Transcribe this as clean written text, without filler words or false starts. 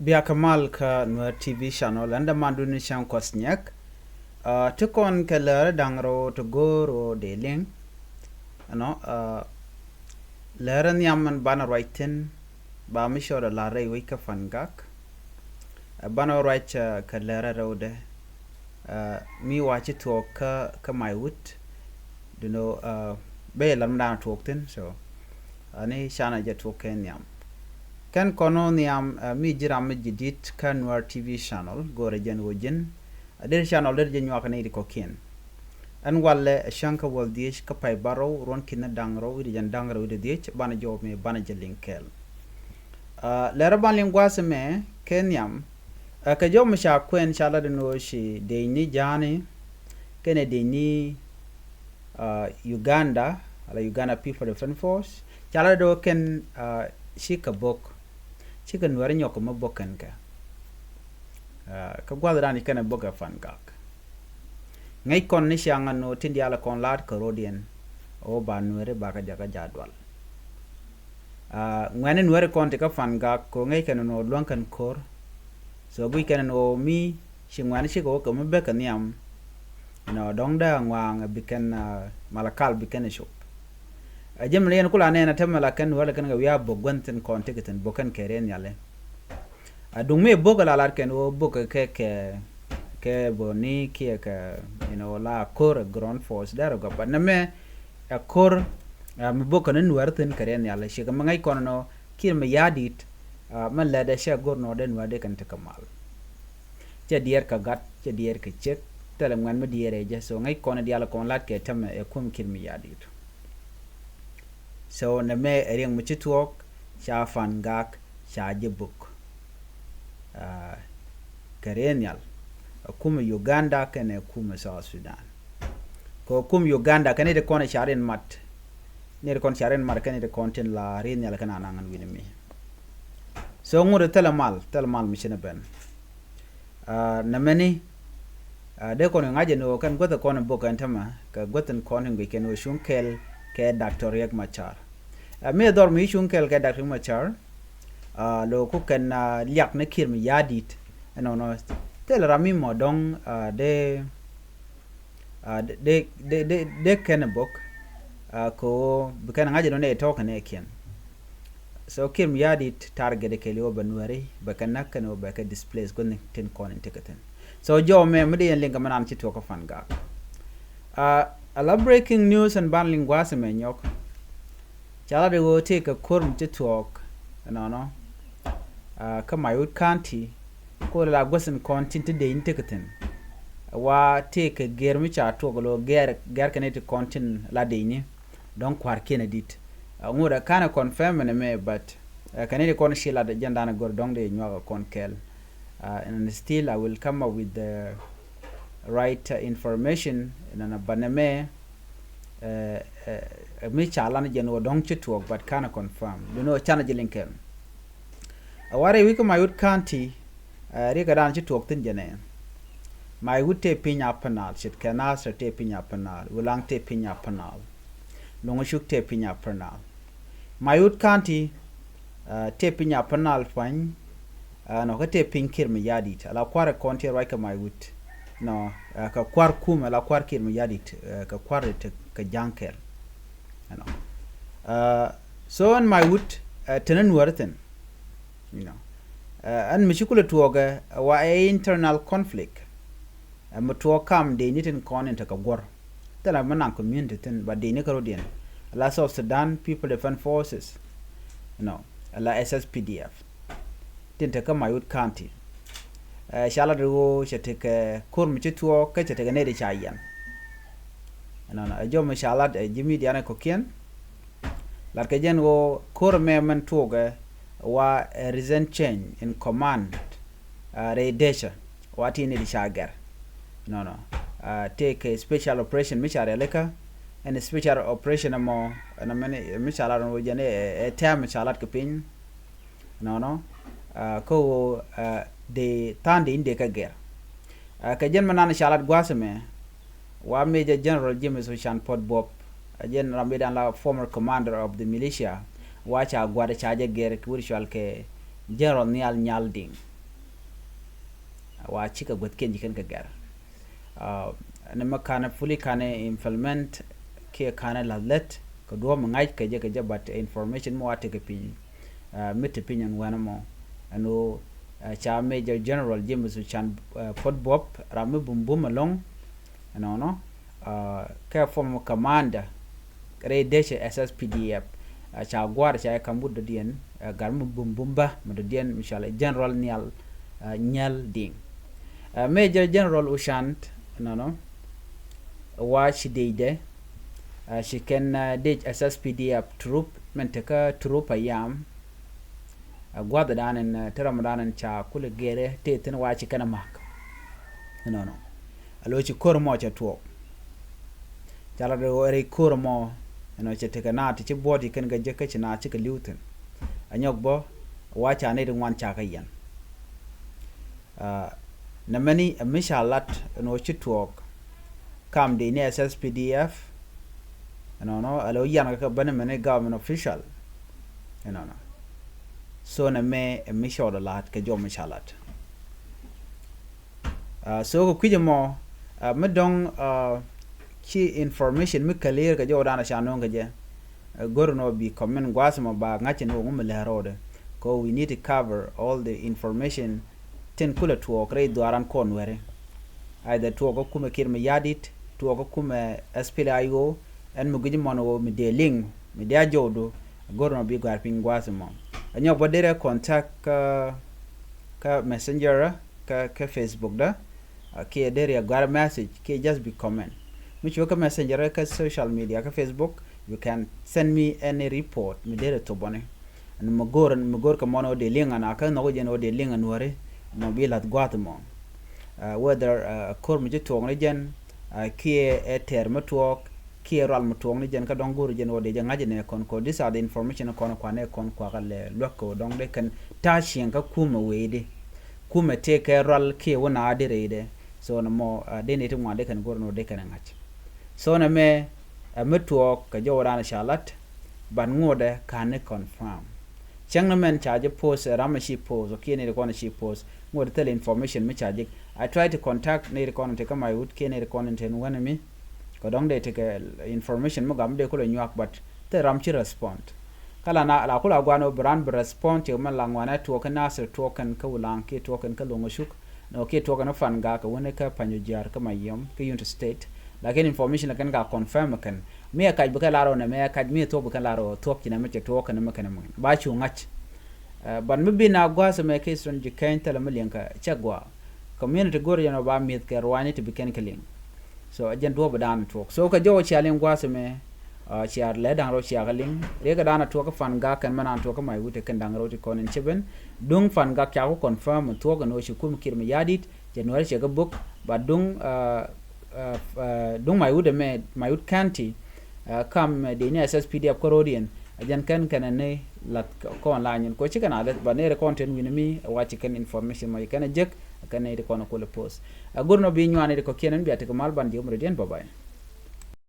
Biakamal ka Nuer TV channel anda mandu ni shang kosnyak. Tukon ke lere dangro to goro de ling. Lere nyaman bana writing ba misho la rei wika fangak. Bana write ka lere rode. Mi wachi tuɔɔk ka maiwut. Be lam dan tuɔɔk so. Ani shana je tuɔɔk nyam. Kan kono niam mi jiram jidit kan Nuer TV channel gore jen wojin der channel der jen wakane di kokin an walle shanka wal diech ka pay baro ron kinna dangro wi jen dangro wi diech bana job me bana jelinkel lera ban lingwase me kenyam ka jom sha kwen chala de no shi de ni jani kene de ni Uganda ala Uganda People Defense Force chala do ken shika bok chika Nuer nyoko mabokan ka gwadran kana boga fangak ngai kon ni shanga no tindi ala kon lat ka rodien o ba Nuer ba ka jaga jadwal ngwane Nuer kon te ka fangak ko ngai kana no lonkan kor so gui kana no mi shingwane shiko ko mabeka niam no dongda ngwang biken malakal biken shop jem len kula nena tamala kan wala kan wiya bogwanten kon tegeten bokan keren yale dung me bogala lar ken o bok ke boni ke ka la kor ground force dar go pa name a kor me bokan Nuerten keren yale shi kam ngai kon no kir me yadit man la da sha gorno den wade kan te kamal che dier ka gat che dier ke chek tele ngan me diere je so ngai kon diala kon lat ke tam e kum kir me yadit so na me ring muchi tuɔɔk sha fangak sha jibuk karenyal kuma Uganda kene kuma South Sudan ko kum Uganda kene de kone sharin mat ne de kon sharin mat kene de kontin la renyal kana nangan winimi so ngure telemal mishina ben na meni de kon ngaje no kan gota kon bokan tama ka gotan kon ngi ken o shunkel ke Dr. Riek Machar me dor mi shunkel ke Dr. Machar lo ku ken liak ne kir mi yadit no tel rami modong de ken bok ko bukan ngaje no ne to kan ken so kir mi yadit target ke lo banwari bakan nakano baka displace gon ten kon teketen so jo me mede yen linga manan ci to ko fanga a breaking news and banling wase me nyok chala de go take a korm to talk ka maiwut county ko la gosen content de inteketen wa take a germi cha to go ger kanete content la de ni donc war kenedit ngura kana confirm me but kanete kon shila de jandana gor dong de nyoga kon kel and still I will come up with the right information na baname me chala jeno dong chitwok but kana confirm chana jelinken aware wiko maiwut county rika dan chitwok tin jene maiwut te pinya panal chit kana sa te pinya panal ulang te pinya panal longshuk te pinya panal maiwut county te pinya panal fan no ka te pinkir me yadit ala kwara konti raika maiwut no ka kwar kuma la kwar kir mi yadit ka kwar te ka jankel so on maiwut tenen Nuerten an mishikula tuoga wa internal conflict mutuo kam de nitin konen ta ka gor tala manan community ten ba de ne karodien la South Sudan People Defense Forces la SSPDF tin ta ka maiwut county shala do chete ke kurm chituo ke chete ne de chayan jo me shala jimi diana kokien lar ke jen go kurme man tuoga wa recent change in command redesha wati ne di shagar take a special operation michare leka and a special operation mo na mane michala ro jene term chalat ke pin ko de tande inde ka ger ka jen manana shalat gwaseme wa Major General James Ochan Port Bob jen rambedan la former commander of the militia wacha gwada chaje ger kwirshal ke General Nhial ding wa chika gwet kenji ken ka gar nama kana fully kana implement ke kana lalet ko do mo ngai ke je but information mo ate ke pin mit opinion wana mo ano cha Major General James Chan Port Bob ramu bumbum along no ke former commander re deshe SSPDF cha gwar cha kambu do dien garmu bumbumba mo do dien inshallah General nhial ding Major General Ushant no wa shi deide she can dej SSPDF troop menteka troop ayam gwada danen teramadan cha kule gere te tin wa chi kana mak no alo chi kormo cha tuɔɔk chala do re kormo no che te kana ti body kan ga je ka chi na chi ka liutin anyok bo wa cha ne de wan cha ka yan na mani mishalat no chi tuɔɔk kam de ne SSPDF no alo yan ka bane mane government official no so na me mishoda lat ka jo mishalat so ko kuje mo me dong ki information mi clear ka jo dana shanon ga je gorno bi comment gwasma ba ngachi no ngum lerode ko we need to cover all the information ten kula tuɔɔk re duaran kon were either tuɔɔk kuma kirme yadit tuɔɔk kuma SPLIO en mu gidi mono mi de link mi de jodo gorno bi gar pin gwasma anyok bodere contact ka messenger ka Facebook da ke dere gar message ke just be comment which ka messenger ka social media ka Facebook you can send me any report mi dere to bone and magor ka mono de link ana ka no je no de link anware no bi lat gwatmo whether kor mi to ngre jen ke e term tuɔɔk ki ral mutuong ni jen ka dong guru jen ode jen ngaje ne kon ko these are the information kon kwa ne kon kwa le loko dong de kan ta shin ka kuma wede kuma te ka ral ki wona adire de so na mo de ne tuma de kan guru no de kan ngaje so na me mutuok ka jora na shalat ban ngode kan ne confirm chang na men charge post ramashi post o ki ne ko na shi post ngode tele information me charge I try to contact ne ko na te ka maiwut ki ne ko na ten wana mi ko dong de take information mo gam de ko nyak but te ramchi respond kala na la kula gwano brand respond te man langwana to kan nasir to kan ka wulang ke to kan ka longo shuk no ke to kan fanga ka wona ka panyo jar ka mayom ka unit state lakin information kan ga confirm kan me ka buka laro na me ka me to buka laro to kina me to kan me kan ba chu ngach ban me bina gwa se me ke son jikain tala million ka chagwa community gor yana ba mit ka rwani to biken killing so ajen do badan talk so ka jo challenge gwase me chiar le dang ro chialing re ka dana to ka fan ga kan manan to ka mai wute kan dang ro ti konen cheben dung fan ga kya ko confirm to ga no shi kum kirme yadit january che ga book ba dung mai wude me mai wut county kam de ne SSPDF korodian ajen kan ne lat ko online ko chikana da ba ne content winimi wa chicken information mai kana jek kan ne ko na ko le post gurno bi nywane ko kenen bi ate ko malban di umre den babay